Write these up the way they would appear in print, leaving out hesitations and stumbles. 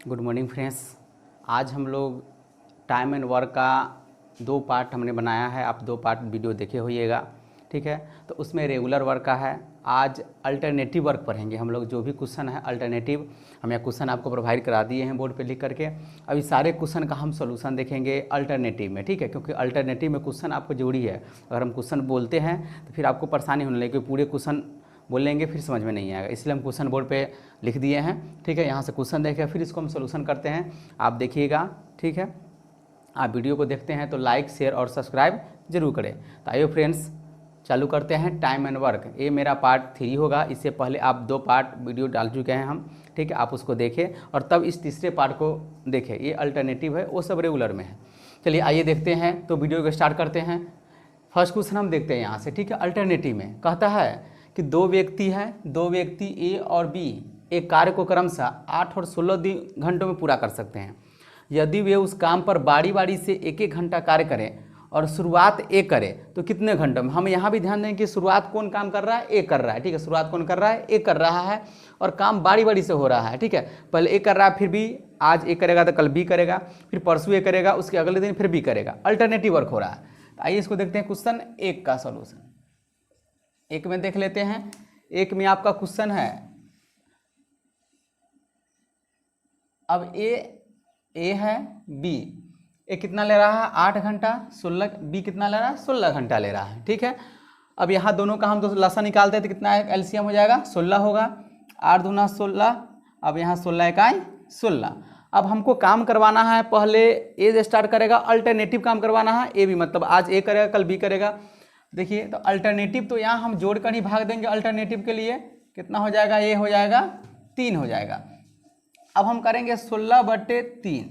Good morning friends. आज हम लोग टाइम एंड वर्क का दो पार्ट हमने बनाया है। आप दो पार्ट वीडियो देखे होइएगा, ठीक है। तो उसमें रेगुलर वर्क का है, आज अल्टरनेटिव वर्क पढ़ेंगे हम लोग। जो भी क्वेश्चन है अल्टरनेटिव, हम यहाँ क्वेश्चन आपको प्रोवाइड करा दिए हैं बोर्ड पे लिख करके। अभी सारे क्वेश्चन का हम सोल्यूशन देखेंगे अल्टरनेटिव में, ठीक है, क्योंकि अल्टरनेटिव में क्वेश्चन आपको जरूरी है। अगर हम क्वेश्चन बोलते हैं तो फिर आपको परेशानी होने लगेगी, पूरे क्वेश्चन बोलेंगे फिर समझ में नहीं आएगा, इसलिए हम क्वेश्चन बोर्ड पे लिख दिए हैं, ठीक है। यहाँ से क्वेश्चन देखें फिर इसको हम सोल्यूशन करते हैं, आप देखिएगा, ठीक है। आप वीडियो को देखते हैं तो लाइक शेयर और सब्सक्राइब जरूर करें। तो आइए फ्रेंड्स चालू करते हैं टाइम एंड वर्क। ये मेरा पार्ट 3 होगा, इससे पहले आप 2 पार्ट वीडियो डाल चुके हैं हम, ठीक है। आप उसको देखें और तब इस तीसरे पार्ट को देखें। ये अल्टरनेटिव है, वो सब रेगुलर में है। चलिए आइए देखते हैं, तो वीडियो को स्टार्ट करते हैं। फर्स्ट क्वेश्चन हम देखते हैं यहाँ से, ठीक है। अल्टरनेटिव में कहता है कि दो व्यक्ति ए और बी एक कार्य को क्रमशः 8 और 16 घंटों में पूरा कर सकते हैं। यदि वे उस काम पर बारी बारी से एक एक घंटा कार्य करें और शुरुआत ए करें तो कितने घंटों में। हम यहाँ भी ध्यान दें कि शुरुआत कौन काम कर रहा है, ए कर रहा है, ठीक है। शुरुआत कौन कर रहा है, ए कर रहा है, और काम बारी बारी से हो रहा है, ठीक है। पहले ए कर रहा है, फिर भी आज ए करेगा तो कल बी करेगा, फिर परसों ए करेगा, उसके अगले दिन फिर बी करेगा। अल्टरनेटिव वर्क हो रहा है। तो आइए इसको देखते हैं क्वेश्चन 1 का सोल्यूशन। एक में देख लेते हैं। एक में आपका क्वेश्चन है, अब ए है, बी ए कितना ले रहा है 8 घंटा, 16, बी कितना ले रहा है 16 घंटा ले रहा है, ठीक है। अब यहाँ दोनों का हम तो लसा निकालते हैं तो कितना है, एलसीएम हो जाएगा 16 होगा, 8 दूना 16, अब यहाँ 16 इकाई 16। अब हमको काम करवाना है, पहले ए स्टार्ट करेगा, अल्टरनेटिव काम करवाना है। ए भी मतलब आज ए करेगा कल बी करेगा। देखिए तो अल्टरनेटिव तो यहाँ हम जोड़कर ही भाग देंगे। अल्टरनेटिव के लिए कितना हो जाएगा, ये हो जाएगा 3 हो जाएगा। अब हम करेंगे 16/3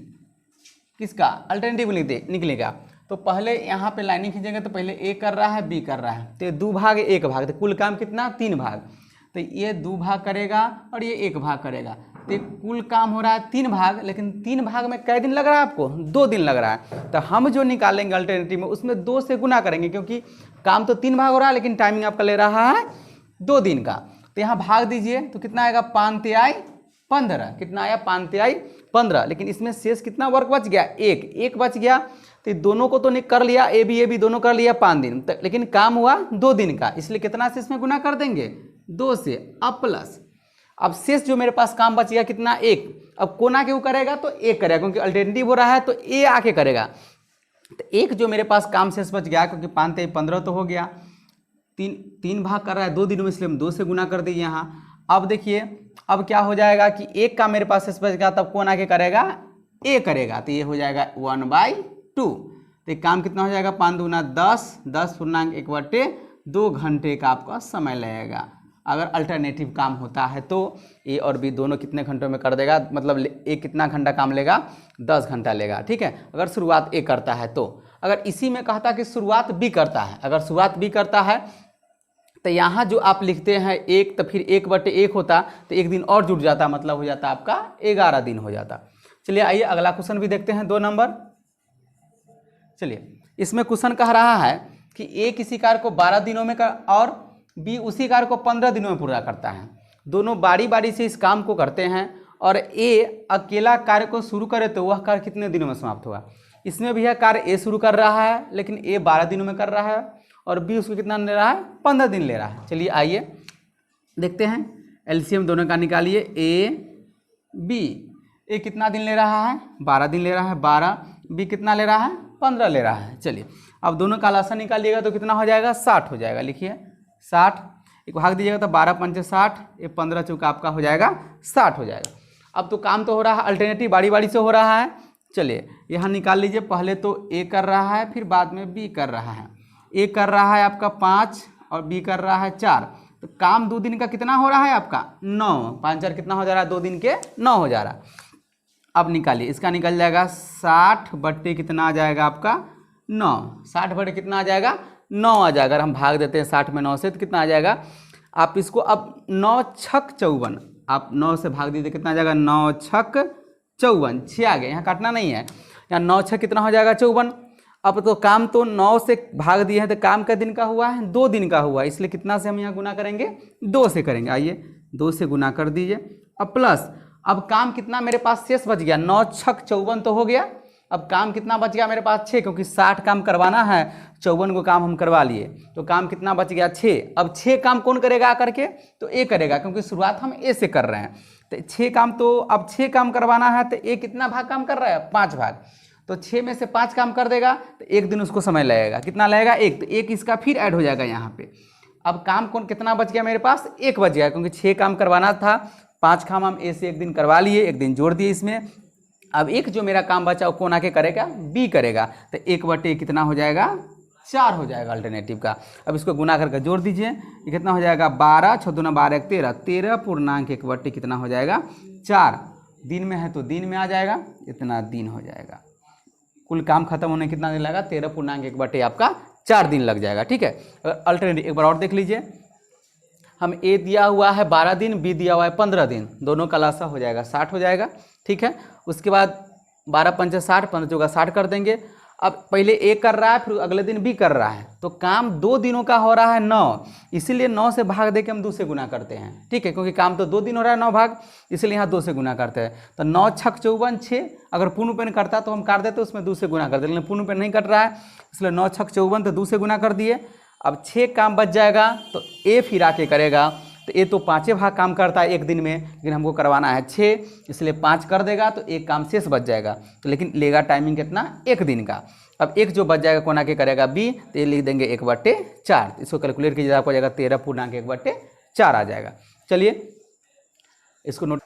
किसका अल्टरनेटिव निकलेगा। तो पहले यहाँ पे लाइनिंग खींचेंगे तो पहले ए कर रहा है बी कर रहा है, तो 2 भाग 1 भाग, तो कुल काम कितना 3 भाग। तो ये 2 भाग करेगा और ये 1 भाग करेगा, तो कुल काम हो रहा है 3 भाग। लेकिन 3 भाग में कै दिन लग रहा है आपको, 2 दिन लग रहा है। तो हम जो निकालेंगे अल्टरनेटिव में उसमें 2 से गुना करेंगे, क्योंकि काम तो 3 भाग हो रहा है लेकिन टाइमिंग आपका ले रहा है 2 दिन का। तो यहाँ भाग दीजिए तो कितना आएगा 5 तिहाई 15, कितना आया 5 तिहाई 15। लेकिन इसमें शेष कितना वर्क बच गया, एक बच गया। तो दोनों को तो कर लिया, ए बी दोनों कर लिया 5 दिन, लेकिन काम हुआ 2 दिन का, इसलिए कितना से इसमें गुना कर देंगे 2 से। अब प्लस अब शेष जो मेरे पास काम बच गया कितना 1। अब कोना के वो करेगा तो ए करेगा, क्योंकि अल्टरनेटिव हो रहा है तो ए आके करेगा। तो 1 जो मेरे पास काम शेष बच गया, क्योंकि 5 तिहाई 15 तो हो गया, 3 भाग कर रहा है 2 दिनों में, इसलिए हम 2 से गुना कर दिए यहाँ। अब देखिए अब क्या हो जाएगा कि 1 का मेरे पास शेष बच गया, तब कौन आके करेगा, ए करेगा। तो ये हो जाएगा 1/2। तो काम कितना हो जाएगा 5 दूना 10, 10(1/2 घंटे का आपका समय लगेगा। अगर अल्टरनेटिव काम होता है तो ए और बी दोनों कितने घंटों में कर देगा, मतलब ए कितना घंटा काम लेगा 10 घंटा लेगा, ठीक है। अगर शुरुआत ए करता है तो, अगर इसी में कहता कि शुरुआत बी करता है, अगर शुरुआत बी करता है तो यहाँ जो आप लिखते हैं 1, तो फिर 1/1 होता तो 1 दिन और जुड़ जाता, मतलब हो जाता आपका 11 दिन हो जाता। चलिए आइए अगला क्वेश्चन भी देखते हैं, 2 नंबर। चलिए इसमें क्वेश्चन कह रहा है कि ए किसी कार्य को 12 दिनों में और बी उसी कार्य को 15 दिनों में पूरा करता है। दोनों बारी बारी से इस काम को करते हैं और ए अकेला कार्य को शुरू करे तो वह कार्य कितने दिनों में समाप्त होगा। इसमें भी यह कार्य ए शुरू कर रहा है, लेकिन ए 12 दिनों में कर रहा है और बी उसको कितना ले रहा है 15 दिन ले रहा है। चलिए आइए देखते हैं, एलसीएम दोनों का निकालिए। ए बी, ए कितना दिन ले रहा है 12 दिन ले रहा है 12, बी कितना ले रहा है 15 ले रहा है। चलिए अब दोनों का लसा निकालिएगा तो कितना हो जाएगा 60 हो जाएगा। लिखिए 60, एक भाग दीजिएगा तो 12 पंचे 60, ये 15 चौका आपका हो जाएगा 60 हो जाएगा। अब तो काम तो हो रहा है अल्टरनेटिव बारी बारी से हो रहा है। चलिए यहाँ निकाल लीजिए, पहले तो ए कर रहा है फिर बाद में बी कर रहा है। ए कर रहा है आपका 5 और बी कर रहा है 4, तो काम 2 दिन का कितना हो रहा है आपका 9, 5 4 कितना हो जा रहा है 2 दिन के 9 हो जा रहा है। अब निकालिए, इसका निकल जाएगा 60/, कितना आ जाएगा आपका 9, 60/ कितना आ जाएगा 9 आ जाएगा। अगर हम भाग देते हैं 60 में 9 से तो कितना आ जाएगा, आप इसको अब 9 छक 54, आप 9 से भाग दीजिए कितना आ जाएगा 9 छक 54, 6 आ गए, यहाँ काटना नहीं है, यहाँ 9 छक कितना हो जाएगा 54। अब तो काम तो 9 से भाग दिए हैं तो काम का दिन का हुआ है 2 दिन का हुआ है, इसलिए कितना से हम यहाँ गुना करेंगे 2 से करेंगे। आइए 2 से गुना कर दीजिए। अब प्लस अब काम कितना मेरे पास शेष बच गया, 9 छक 54 तो हो गया। अब काम कितना बच गया मेरे पास 6, क्योंकि 60 काम करवाना है, 54 को काम हम करवा लिए, तो काम कितना बच गया 6। अब 6 काम कौन करेगा आकर के, तो ए करेगा, क्योंकि शुरुआत हम ए से कर रहे हैं। तो 6 काम, तो अब 6 काम करवाना है तो ए कितना भाग काम कर रहा है, 5 भाग। तो 6 में से 5 काम कर देगा तो 1 दिन उसको समय लगेगा, कितना लगेगा 1, तो 1 इसका फिर ऐड हो जाएगा यहाँ पे। अब काम कौन कितना बच गया मेरे पास, 1 बच गया, क्योंकि 6 काम करवाना था, 5 काम हम ए से 1 दिन करवा लिए, 1 दिन जोड़ दिए इसमें। अब एक जो मेरा काम बचा वो कौन आके करेगा, बी करेगा, तो 1/, कितना हो जाएगा 4 हो जाएगा अल्टरनेटिव का। अब इसको गुना करके जोड़ दीजिए, ये कितना हो जाएगा 12, 6 दूना 12, 13, 13.1/, कितना हो जाएगा 4। दिन में है तो दिन में आ जाएगा, इतना दिन हो जाएगा। कुल काम खत्म होने कितना दिन लगेगा, 13.1/, आपका 4 दिन लग जाएगा। ठीक है, अल्टरनेटिव एक बार और देख लीजिए, हम ए दिया हुआ है 12 दिन, बी दिया हुआ है 15 दिन, दोनों का लासा हो जाएगा 60 हो जाएगा। ठीक है, उसके बाद 12 पंचे 60, 15 चौका 60 कर देंगे। अब पहले ए कर रहा है, फिर अगले दिन बी कर रहा है, तो काम 2 दिनों का हो रहा है 9, इसीलिए 9 से भाग दे के हम 2 से गुना करते हैं। ठीक है, क्योंकि काम तो 2 दिन हो रहा है 9 भाग, इसलिए यहाँ 2 से गुना करते हैं। तो 9 छक 54, 6, अगर पूर्ण पेन करता तो हम काट देते, उसमें 2 से गुना करते, लेकिन पूर्ण पेन नहीं कट रहा है, इसलिए 9 छक 54, तो 2 से गुना कर दिए। अब 6 काम बच जाएगा, तो ए फिर आके करेगा, तो ये तो 5 भाग काम करता है 1 दिन में, लेकिन हमको करवाना है 6, इसलिए 5 कर देगा, तो 1 काम शेष बच जाएगा, तो लेकिन लेगा टाइमिंग कितना, 1 दिन का। अब 1 जो बच जाएगा कौन आके करेगा, बी, तो ये लिख देंगे 1/4, इसको कैलकुलेट कीजिए, आपको जाएगा 13.1/4 आ जाएगा। चलिए इसको नोट,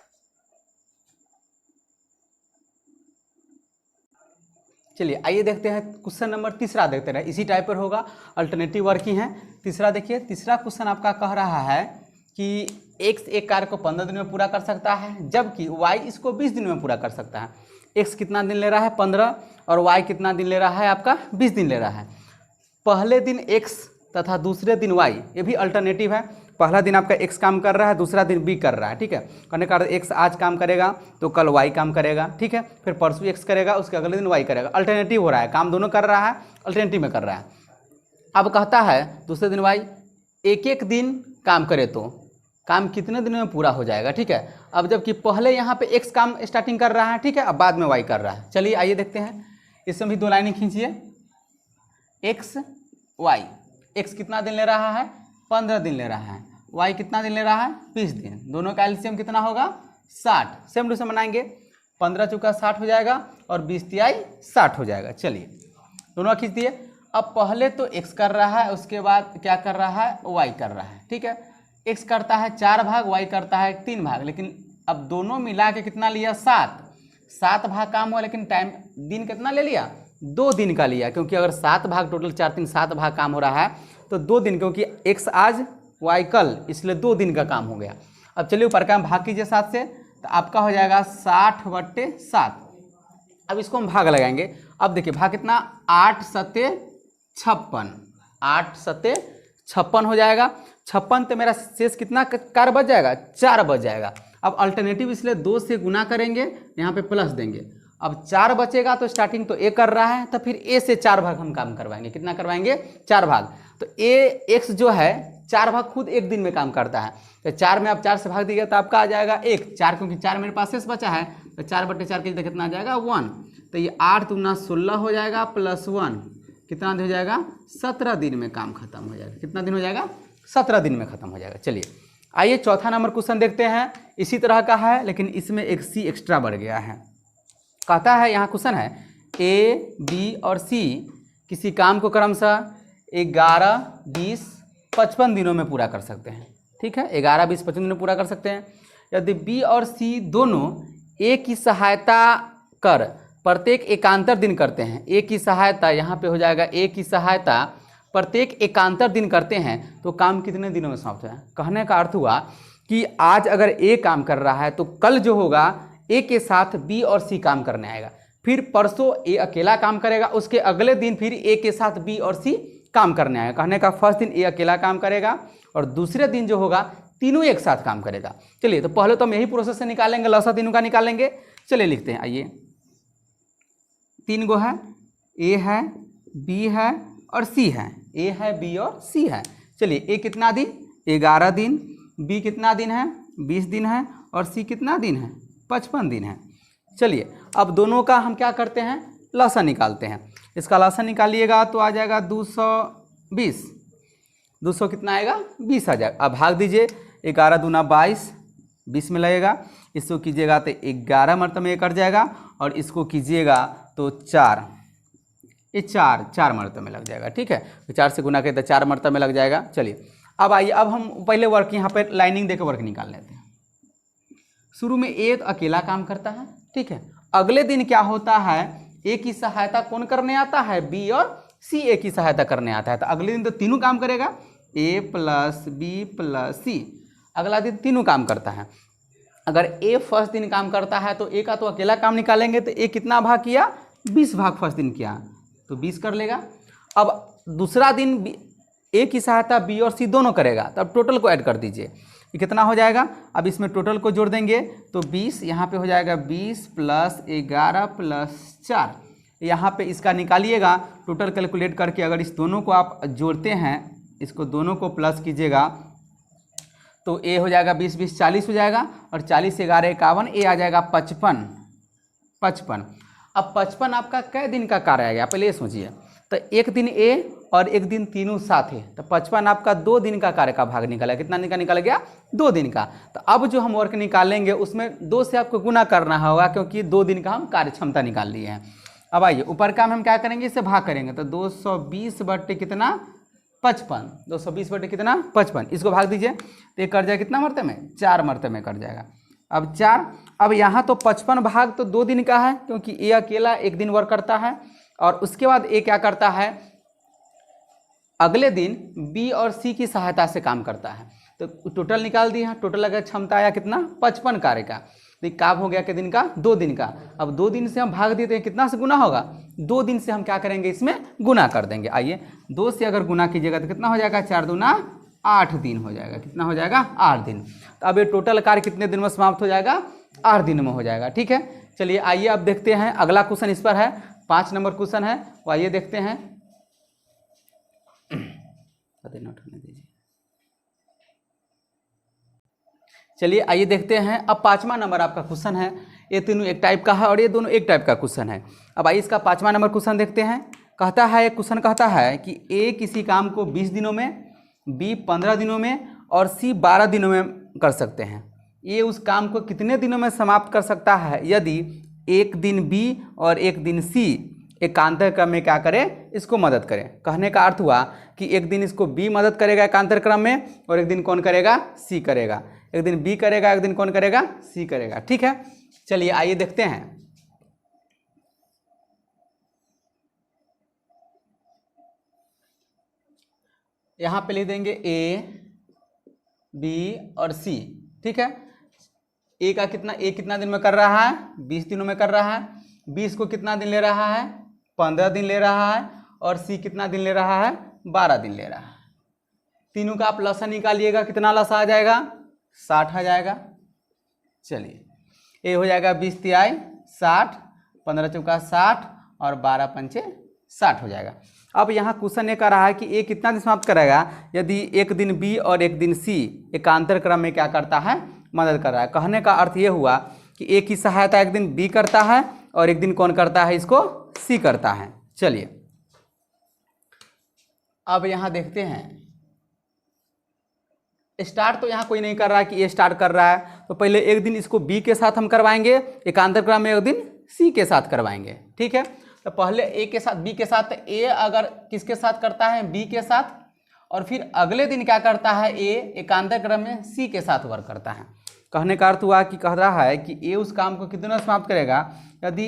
चलिए आइए देखते हैं क्वेश्चन नंबर तीसरा, देखते हैं इसी टाइप पर होगा, अल्टरनेटिव वर्किंग है। तीसरा देखिए, तीसरा क्वेश्चन आपका कह रहा है कि x एक कार्य को 15 दिन में पूरा कर सकता है, जबकि y इसको 20 दिन में पूरा कर सकता है। x कितना दिन ले रहा है 15, और y कितना दिन ले रहा है आपका 20 दिन ले रहा है। पहले दिन x तथा दूसरे दिन y, ये भी अल्टरनेटिव है। पहला दिन आपका x काम कर रहा है, दूसरा दिन b कर रहा है। ठीक है, कहने का x आज काम करेगा तो कल y काम करेगा। ठीक है, फिर परसों x करेगा, उसके अगले दिन y करेगा। अल्टरनेटिव हो रहा है, काम दोनों कर रहा है, अल्टरनेटिव में कर रहा है। अब कहता है दूसरे दिन y एक एक दिन काम करे तो काम कितने दिनों में पूरा हो जाएगा। ठीक है, अब जबकि पहले यहाँ पे x काम स्टार्टिंग कर रहा है, ठीक है, अब बाद में y कर रहा है। चलिए आइए देखते हैं, इसमें भी 2 लाइनें खींचिए, x y, x कितना दिन ले रहा है 15 दिन ले रहा है, y कितना दिन ले रहा है 20 दिन, दोनों का एलसीएम कितना होगा 60, सेम टू सेम बनाएंगे, 15 चौका 60 हो जाएगा और 20 तिहाई 60 हो जाएगा। चलिए दोनों खींच दिए। अब पहले तो x कर रहा है, उसके बाद क्या कर रहा है y कर रहा है। ठीक है, x करता है 4 भाग, y करता है 3 भाग, लेकिन अब दोनों मिला के कितना लिया 7 भाग काम हुआ, लेकिन टाइम दिन कितना ले लिया 2 दिन का लिया, क्योंकि अगर 7 भाग टोटल 4 3 7 भाग काम हो रहा है तो 2 दिन, क्योंकि x आज y कल, इसलिए 2 दिन का काम हो गया। अब चलिए ऊपर का हम भाग कीजिए 7 से, तो आपका हो जाएगा 60/7। अब इसको हम भाग लगाएंगे। अब देखिए भाग कितना 8 सत्ते 56, 8 सत्ते 56 हो जाएगा। 56 तो मेरा शेष कितना कार्य बच जाएगा 4 बच जाएगा। अब अल्टरनेटिव इसलिए 2 से गुना करेंगे, यहाँ पे प्लस देंगे। अब 4 बचेगा तो स्टार्टिंग तो ए कर रहा है, तो फिर ए से 4 भाग हम काम करवाएंगे। कितना करवाएंगे 4 भाग। तो ए एक्स जो है 4 भाग खुद 1 दिन में काम करता है, तो 4 में आप 4 से भाग दीजिए तो आपका आ जाएगा 1, 4, क्योंकि 4 मेरे पास शेष बचा है, तो 4/4 के कितना आ जाएगा 1, तो ये 8 दूना 16 हो जाएगा प्लस 1, कितना दिन हो जाएगा 17 दिन में काम खत्म हो जाएगा। कितना दिन हो जाएगा 17 दिन में खत्म हो जाएगा। चलिए आइए चौथा नंबर क्वेश्चन देखते हैं, इसी तरह का है लेकिन इसमें एक सी एक्स्ट्रा बढ़ गया है। कहता है यहाँ क्वेश्चन है ए बी और सी किसी काम को क्रमशः 11, 20, 55 दिनों में पूरा कर सकते हैं। ठीक है, 11, 20, 55 दिनों में पूरा कर सकते हैं। यदि बी और सी दोनों ए की सहायता कर प्रत्येक एकांतर दिन करते हैं, ए की सहायता यहाँ पे हो जाएगा, ए की सहायता प्रत्येक एकांतर दिन करते हैं तो काम कितने दिनों में समाप्त है। कहने का अर्थ हुआ कि आज अगर ए काम कर रहा है तो कल जो होगा ए के साथ बी और सी काम करने आएगा, फिर परसों ए अकेला काम करेगा, उसके अगले दिन फिर ए के साथ बी और सी काम करने आएगा। कहने का फर्स्ट दिन ए अकेला काम करेगा और दूसरे दिन जो होगा तीनों एक साथ काम करेगा। चलिए तो पहले तो हम यही प्रोसेस से निकालेंगे, लौसा तीनों का निकालेंगे। चलिए लिखते हैं, आइए 3 गो है, ए है, बी है और सी है। ए है, बी और सी है। चलिए ए कितना दिन 11 दिन, बी कितना दिन है 20 दिन है और सी कितना दिन है 55 दिन है। चलिए अब दोनों का हम क्या करते हैं, लसा निकालते हैं। इसका लसा निकालिएगा तो आ जाएगा 220, 200 कितना आएगा 20 आ जाएगा। अब भाग दीजिए, 11 दूना 22, 20 में लगेगा। इसको कीजिएगा तो 11 मरतबे में कट जाएगा, और इसको कीजिएगा तो 4, ये 4 मरतबे में लग जाएगा। ठीक है, तो 4 से गुना करते 4 मरतबे में लग जाएगा। चलिए अब आइए, अब हम पहले वर्क यहाँ पर लाइनिंग देकर वर्क निकाल लेते हैं। शुरू में ए अकेला काम करता है, ठीक है। अगले दिन क्या होता है, ए की सहायता कौन करने आता है, बी और सी ए की सहायता करने आता है। तो अगले दिन तो तीनों काम करेगा, ए प्लस बी प्लस सी, अगला दिन तीनों काम करता है। अगर ए फर्स्ट दिन काम करता है तो ए का तो अकेला काम निकालेंगे, तो ए कितना भाग किया, 20 भाग फर्स्ट दिन किया तो 20 कर लेगा। अब दूसरा दिन ए की सहायता बी और सी दोनों करेगा, तो अब टोटल को ऐड कर दीजिए, ये कितना हो जाएगा। अब इसमें टोटल को जोड़ देंगे तो 20, यहाँ पे हो जाएगा 20 प्लस 11 प्लस 4, यहाँ पे इसका निकालिएगा टोटल कैलकुलेट करके। अगर इस दोनों को आप जोड़ते हैं, इसको दोनों को प्लस कीजिएगा तो ए हो जाएगा 20 20 40 हो जाएगा, और 40 11 51, ए आ जाएगा 55। अब 55 आपका कै दिन का कार्य आएगा, पहले ये सोचिए। तो एक दिन ए और एक दिन तीनों साथ है, तो 55 आपका 2 दिन का कार्य का भाग निकला। कितना दिन का निकल गया, 2 दिन का। तो अब जो हम वर्क निकालेंगे उसमें 2 से आपको गुना करना होगा, क्योंकि 2 दिन का हम कार्य क्षमता निकाल लिए हैं। अब आइए ऊपर का हम क्या करेंगे, इससे भाग करेंगे। तो 220 बटे कितना 55, 220 बटे कितना 55, इसको भाग दीजिए तो ये कट जाएगा कितना मरते में, 4 मरते में कट जाएगा। अब 4, अब यहाँ तो 55 भाग तो 2 दिन का है, क्योंकि ए अकेला एक दिन वर्क करता है। और उसके बाद ए क्या करता है, अगले दिन बी और सी की सहायता से काम करता है। तो टोटल निकाल दिया, टोटल अगर क्षमता आया कितना 55 कार्य का, तो काम हो गया के दिन का, 2 दिन का। अब 2 दिन से हम भाग देते हैं, कितना से गुना होगा, 2 दिन से हम क्या करेंगे, इसमें गुना कर देंगे। आइए 2 से अगर गुना कीजिएगा तो कितना हो जाएगा, 4 दूना 8 दिन हो जाएगा। कितना हो जाएगा, 8 दिन। तो अब ये टोटल कार्य कितने दिन में समाप्त हो जाएगा, 8 दिन में हो जाएगा। ठीक है, चलिए आइए अब देखते हैं अगला क्वेश्चन इस पर है, 5 नंबर क्वेश्चन है, तो आइए देखते हैं। नोट होने दीजिए। चलिए आइए देखते हैं। अब 5वां नंबर आपका क्वेश्चन है, ये तीनों एक टाइप का है और ये दोनों एक टाइप का क्वेश्चन है। अब आइए इसका 5वां नंबर क्वेश्चन देखते हैं। कहता है, क्वेश्चन कहता है कि ए किसी काम को 20 दिनों में, बी 15 दिनों में और सी 12 दिनों में कर सकते हैं। ये उस काम को कितने दिनों में समाप्त कर सकता है यदि एक दिन बी और एक दिन सी एकांतर क्रम में क्या करे, इसको मदद करे। कहने का अर्थ हुआ कि एक दिन इसको बी मदद करेगा एकांतर क्रम में, और एक दिन कौन करेगा, सी करेगा। एक दिन बी करेगा, एक दिन कौन करेगा, सी करेगा। ठीक है, चलिए आइए देखते हैं। यहां पे लिख देंगे ए, बी और सी। ठीक है, ए का कितना, ए कितना दिन में कर रहा है, 20 दिनों में कर रहा है। बी इसको कितना दिन ले रहा है, 15 दिन ले रहा है। और सी कितना दिन ले रहा है, 12 दिन ले रहा है। तीनों का आप लसा निकालिएगा, कितना लसा आ जाएगा, 60 आ जाएगा। चलिए ए हो जाएगा 20 तिहाई 60, 15 चौका 60 और 12 पंचे 60 हो जाएगा। अब यहाँ क्वेश्चन ये कर रहा है कि ए कितना दिन समाप्त करेगा यदि एक दिन बी और एक दिन सी एकांतर क्रम में क्या करता है, मदद कर रहा है। कहने का अर्थ ये हुआ कि ए की सहायता एक दिन बी करता है और एक दिन कौन करता है, इसको सी करता है। चलिए अब यहाँ देखते हैं, स्टार्ट तो यहाँ कोई नहीं कर रहा है कि ए स्टार्ट कर रहा है, तो पहले एक दिन इसको बी के साथ हम करवाएंगे एकांतर क्रम में, एक दिन सी के साथ करवाएंगे। ठीक है, तो पहले ए के साथ बी के साथ, ए अगर किसके साथ करता है, बी के साथ, और फिर अगले दिन क्या करता है, ए एकांतर क्रम में सी के साथ वर्क करता है। कहने का अर्थ हुआ कि कह रहा है कि ए उस काम को कितने समाप्त करेगा यदि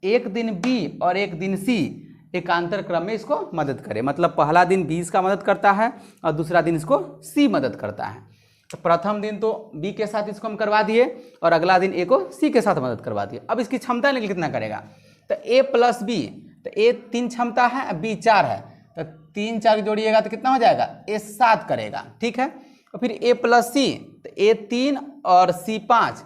एक दिन बी और एक दिन सी एकांतर क्रम में इसको मदद करे। मतलब पहला दिन बी इसका मदद करता है और दूसरा दिन इसको सी मदद करता है। तो प्रथम दिन तो बी के साथ इसको हम करवा दिए और अगला दिन ए को सी के साथ मदद करवा दिए। अब इसकी क्षमता निकल कितना करेगा, तो ए प्लस बी, तो ए 3 क्षमता है, बी 4 है, तो 3 4 जोड़िएगा तो कितना हो जाएगा, ए 7 करेगा। ठीक है, और फिर ए प्लस सी, तो ए 3 और सी 5,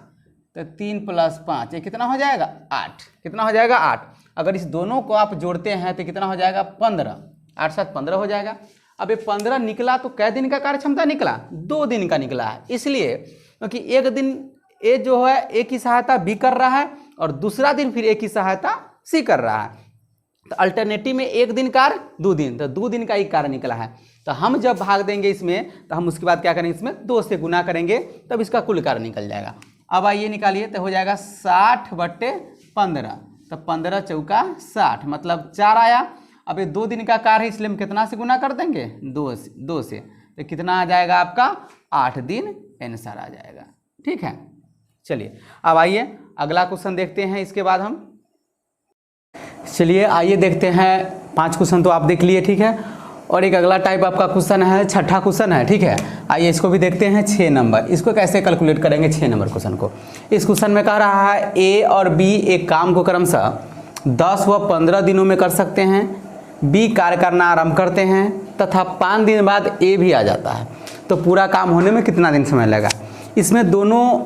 तो 3 + 5 ये कितना हो जाएगा, 8। कितना हो जाएगा, 8। अगर इस दोनों को आप जोड़ते हैं तो कितना हो जाएगा, 15। 8 7 15 हो जाएगा। अब ये 15 निकला तो कै दिन का कार्य क्षमता निकला, 2 दिन का निकला है। इसलिए क्योंकि एक दिन ए जो है ए की सहायता बी कर रहा है और दूसरा दिन फिर ए की सहायता सी कर रहा है। तो अल्टरनेटिव में एक दिन कार्य 2 दिन, तो 2 दिन का एक कार्य निकला है। तो हम जब भाग देंगे इसमें तो हम उसके बाद क्या करेंगे, इसमें 2 से गुना करेंगे तब इसका कुल कार्य निकल जाएगा। अब आइए निकालिए, तो हो जाएगा 60/15, तो 15 चौका 60 मतलब 4 आया। अब ये 2 दिन का कार्य है इसलिए हम कितना से गुना कर देंगे, 2 से, तो कितना आ जाएगा आपका 8 दिन आंसर आ जाएगा। ठीक है, चलिए अब आइए अगला क्वेश्चन देखते हैं। इसके बाद हम चलिए आइए देखते हैं 5 क्वेश्चन तो आप देख लिए, ठीक है। और एक अगला टाइप आपका क्वेश्चन है, छठा क्वेश्चन है, ठीक है। आइए इसको भी देखते हैं। 6 नंबर, इसको कैसे कैलकुलेट करेंगे 6 नंबर क्वेश्चन को। इस क्वेश्चन में कह रहा है ए और बी एक काम को क्रमशः 10 व 15 दिनों में कर सकते हैं। बी कार्य करना आरंभ करते हैं तथा 5 दिन बाद ए भी आ जाता है, तो पूरा काम होने में कितना दिन समय लगेगा। इसमें दोनों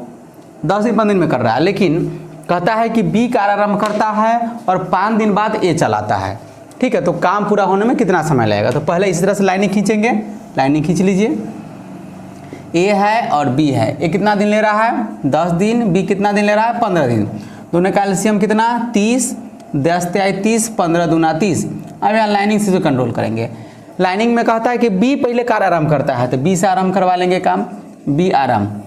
10 दिन 15 दिन में कर रहा है, लेकिन कहता है कि बी कार्य आरंभ करता है और 5 दिन बाद ए चलाता है, ठीक है। तो काम पूरा होने में कितना समय लगेगा। तो पहले इस तरह से लाइनिंग खींचेंगे, लाइनिंग खींच लीजिए। ए है और बी है, ए कितना दिन ले रहा है 10 दिन, बी कितना दिन ले रहा है 15 दिन। दोनों का एलसीएम कितना 30, 10 से 30, 15 दूना 30। अब यहाँ लाइनिंग से जो कंट्रोल करेंगे, लाइनिंग में कहता है कि बी पहले कार्य आरंभ करता है, तो बी से आरंभ करवा लेंगे काम। बी आरंभ,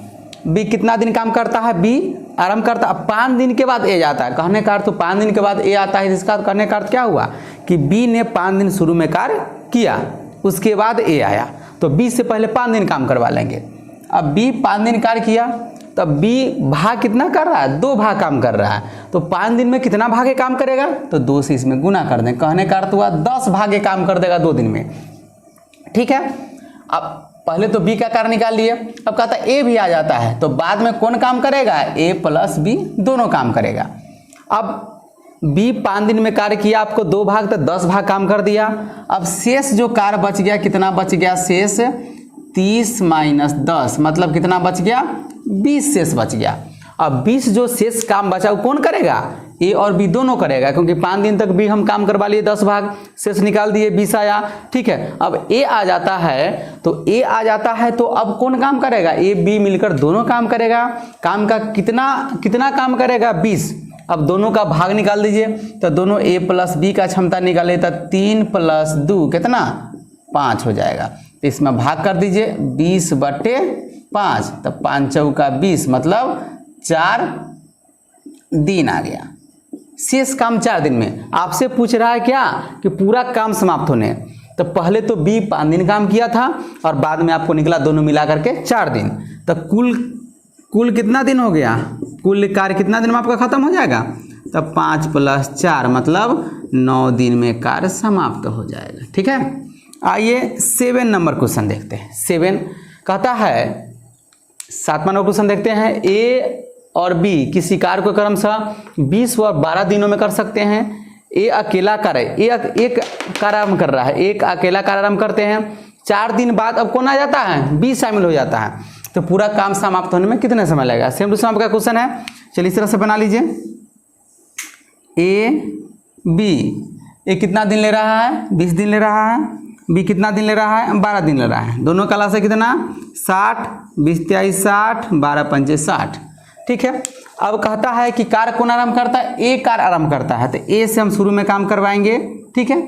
बी कितना दिन काम करता है, बी आरंभ करता है, 5 दिन के बाद ए जाता है। कहने का अर्थ तो 5 दिन के बाद ए आता है, जिसका कहने का अर्थ क्या हुआ कि बी ने 5 दिन शुरू में कार्य किया, उसके बाद ए आया, तो बी से पहले 5 दिन काम करवा लेंगे। अब बी 5 दिन कार्य किया, तब बी भाग कितना कर रहा है, 2 भाग काम कर रहा है, तो 5 दिन में कितना भागे काम करेगा, तो 2 से इसमें गुना कर दें। कहने का अर्थ हुआ 10 भागे काम कर देगा 2 दिन में, ठीक है। अब पहले तो बी का कार्य निकाल लिए, अब कहता है ए भी आ जाता है, तो बाद में कौन काम करेगा, ए प्लस बी दोनों काम करेगा। अब बी 5 दिन में कार्य किया, आपको 2 भाग तो 10 भाग काम कर दिया। अब शेष जो कार्य बच गया, कितना बच गया शेष, 30 - 10 मतलब कितना बच गया 20 शेष बच गया। अब 20 जो शेष काम बचा वो कौन करेगा, ए और बी दोनों करेगा, क्योंकि 5 दिन तक बी हम काम करवा लिए, 10 भाग शेष निकाल दिए, 20 आया, ठीक है। अब ए आ जाता है, तो ए आ जाता है तो अब कौन काम करेगा, ए बी मिलकर दोनों काम करेगा। काम का कितना काम करेगा 20। अब दोनों का भाग निकाल दीजिए, तो दोनों ए प्लस बी का क्षमता निकाले तो 3 + 2 कितना 5 हो जाएगा। तो इसमें भाग कर दीजिए 20/5, तो 5 चौका 20 मतलब 4 दिन आ गया। शेष काम 4 दिन में। आपसे पूछ रहा है क्या कि पूरा काम समाप्त होने, तो पहले तो बी 5 दिन काम किया था और बाद में आपको निकला दोनों मिला करके 4 दिन, तो कुल कितना दिन हो गया, कुल कार्य कितना दिन में आपका खत्म हो जाएगा, तब 5 + 4 मतलब 9 दिन में कार्य समाप्त हो जाएगा, ठीक है। आइए 7 नंबर क्वेश्चन देखते हैं। 7 कहता है, 7वां नंबर क्वेश्चन देखते हैं। ए और बी किसी कार्य को क्रमशः 20 व 12 दिनों में कर सकते हैं। ए अकेला कार्य, एक कार्य आरंभ कर रहा है, एक अकेला कार्य आरंभ करते हैं, 4 दिन बाद अब कौन आ जाता है, बी शामिल हो जाता है, तो पूरा काम समाप्त होने में कितने समय लगेगा। सेम टू सेम आपका क्वेश्चन है, चलिए इस तरह से बना लीजिए। ए बी, ए कितना दिन ले रहा है 20 दिन ले रहा है, बी कितना दिन ले रहा है 12 दिन ले रहा है। दोनों का लाभ से कितना 60, 20 × 23 60, 12 × 5 60, ठीक है। अब कहता है कि कार्य कौन आरंभ करता है, ए कार्य आरंभ करता है, तो ए से हम शुरू में काम करवाएंगे, ठीक है।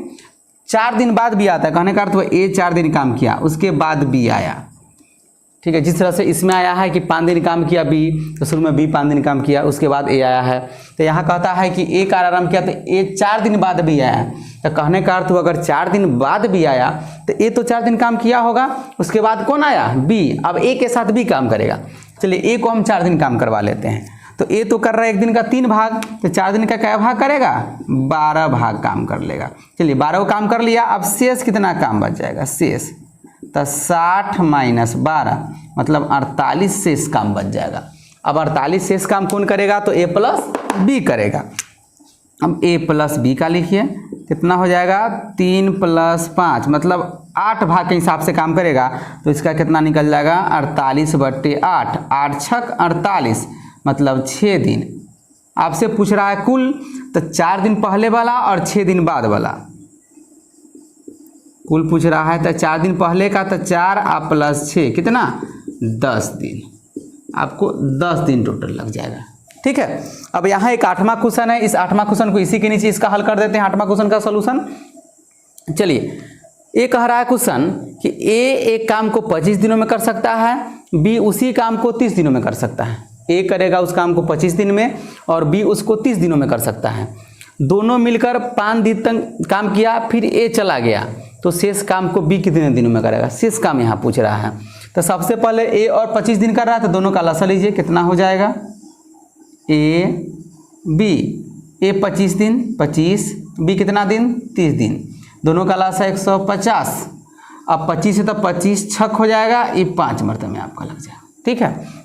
4 दिन बाद बी आता है, कहने का अर्थ वो ए 4 दिन काम किया, उसके बाद बी आया, ठीक है। जिस तरह से इसमें आया है कि 5 दिन काम किया बी, तो शुरू में बी 5 दिन काम किया, उसके बाद ए आया है। तो यहाँ कहता है कि ए कार्य आरंभ किया तो ए 4 दिन बाद बी आया, तो कहने का अर्थ अगर 4 दिन बाद बी आया तो ए तो 4 दिन काम किया होगा, उसके बाद कौन आया बी, अब ए के साथ बी काम करेगा। चलिए ए को हम 4 दिन काम करवा लेते हैं, तो ए तो कर रहा है 1 दिन का 3 भाग, तो 4 दिन का क्या भाग करेगा 12 भाग काम कर लेगा। चलिए 12 काम कर लिया, अब शेष कितना काम बच जाएगा, शेष तो 60 - 12 मतलब 48 शेष काम बच जाएगा। अब 48 शेष काम कौन करेगा, तो ए प्लस बी करेगा। अब ए प्लस बी का लिखिए, कितना हो जाएगा 3 + 5 मतलब 8 भाग के हिसाब से काम करेगा, तो इसका कितना निकल जाएगा 48/8, 8 × 6 48 मतलब 6 दिन। आपसे पूछ रहा है कुल, तो 4 दिन पहले वाला और 6 दिन बाद वाला कुल पूछ रहा है, तो 4 दिन पहले का तो 4 + 6 कितना 10 दिन, आपको 10 दिन टोटल लग जाएगा। ठीक है, अब यहाँ एक 8वां क्वेश्चन है, इस 8वां क्वेश्चन को इसी के नीचे इसका हल कर देते हैं, 8वां क्वेश्चन का सोल्यूशन। चलिए, ये कह रहा है क्वेश्चन कि ए एक काम को 25 दिनों में कर सकता है, बी उसी काम को 30 दिनों में कर सकता है। ए करेगा उस काम को 25 दिन में और बी उसको 30 दिनों में कर सकता है। दोनों मिलकर 5 दिन तक काम किया, फिर ए चला गया, तो शेष काम को बी कितने दिनों में करेगा, शेष काम यहाँ पूछ रहा है। तो सबसे पहले ए और 25 दिन कर रहा है, तो दोनों का लसा लीजिए, कितना हो जाएगा, ए बी, ए 25 दिन 25, बी कितना दिन 30 दिन, दोनों का लासा 150। अब 25 से तो 25 छक हो जाएगा, ये 5 मरतबे में आपका लग जाएगा। ठीक है,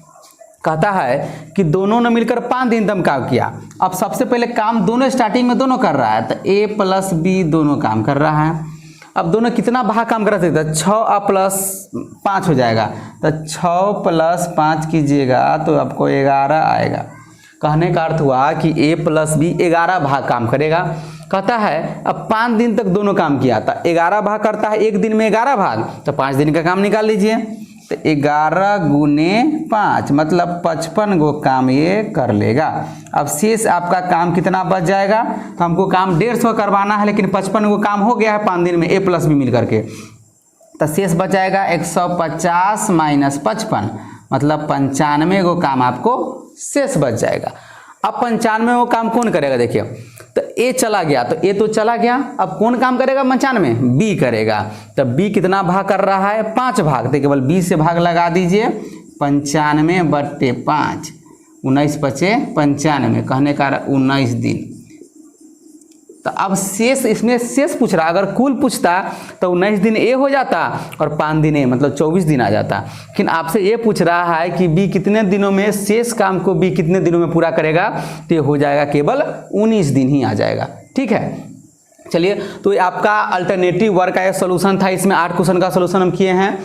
कहता है कि दोनों ने मिलकर 5 दिन तक काम किया। अब सबसे पहले काम दोनों स्टार्टिंग में दोनों कर रहा है, तो ए प्लस बी दोनों काम कर रहा है। अब दोनों कितना भाग काम कर सकते हैं, 6 प्लस 5 हो जाएगा, तो 6 प्लस 5 कीजिएगा तो आपको 11 आएगा। कहने का अर्थ हुआ कि ए प्लस बी 11 भाग काम करेगा। कहता है अब 5 दिन तक दोनों काम किया था, 11 भाग करता है, एक दिन में 11 भाग, तो 5 दिन का काम निकाल लीजिए, तो 11 गुने 5 मतलब 55 गो काम ये कर लेगा। अब शेष आपका काम कितना बच जाएगा, तो हमको काम 150 करवाना है, लेकिन 55 गो काम हो गया है 5 दिन में ए प्लस बी मिल करके, तो शेष बच जाएगा 150 माइनस 55 मतलब 95 गो काम आपको शेष बच जाएगा। अब 95 वो काम कौन करेगा, देखिए, तो ए चला गया, तो ए तो चला गया, अब कौन काम करेगा 95, बी करेगा। तो बी कितना भाग कर रहा है, 5 भाग, तो केवल बी से भाग लगा दीजिए, 95/5, 19 पचे 95, कहने का 19 दिन। तो अब शेष, इसमें शेष पूछ रहा, अगर कुल पूछता तो 19 दिन ए हो जाता और 5 दिन ए, मतलब 24 दिन आ जाता। लेकिन आपसे ये पूछ रहा है कि बी कितने दिनों में, शेष काम को बी कितने दिनों में पूरा करेगा, तो ये हो जाएगा केवल 19 दिन ही आ जाएगा। ठीक है, चलिए, तो ये आपका अल्टरनेटिव वर्क का ये सोल्यूशन था। इसमें 8 क्वेश्चन का सोल्यूशन हम किए हैं।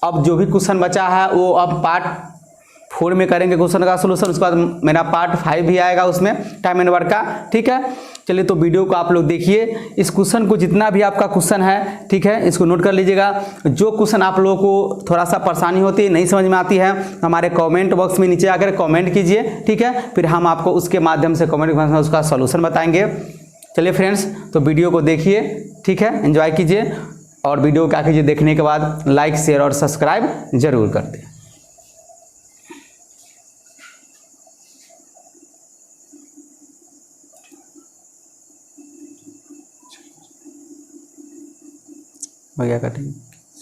अब जो भी क्वेश्चन बचा है वो अब पार्ट 4 में करेंगे क्वेश्चन का सोल्यूशन, उसके बाद मेरा पार्ट 5 भी आएगा उसमें टाइम एंड वर्क का। ठीक है, चलिए, तो वीडियो को आप लोग देखिए, इस क्वेश्चन को जितना भी आपका क्वेश्चन है, ठीक है, इसको नोट कर लीजिएगा। जो क्वेश्चन आप लोगों को थोड़ा सा परेशानी होती है, नहीं समझ में आती है, हमारे कमेंट बॉक्स में नीचे आकर कमेंट कीजिए। ठीक है, फिर हम आपको उसके माध्यम से कमेंट बॉक्स में उसका सोल्यूशन बताएंगे। चलिए फ्रेंड्स, तो वीडियो को देखिए, ठीक है, एंजॉय कीजिए, और वीडियो क्या कीजिए, देखने के बाद लाइक शेयर और सब्सक्राइब जरूर कर दें। भैया कटिंग।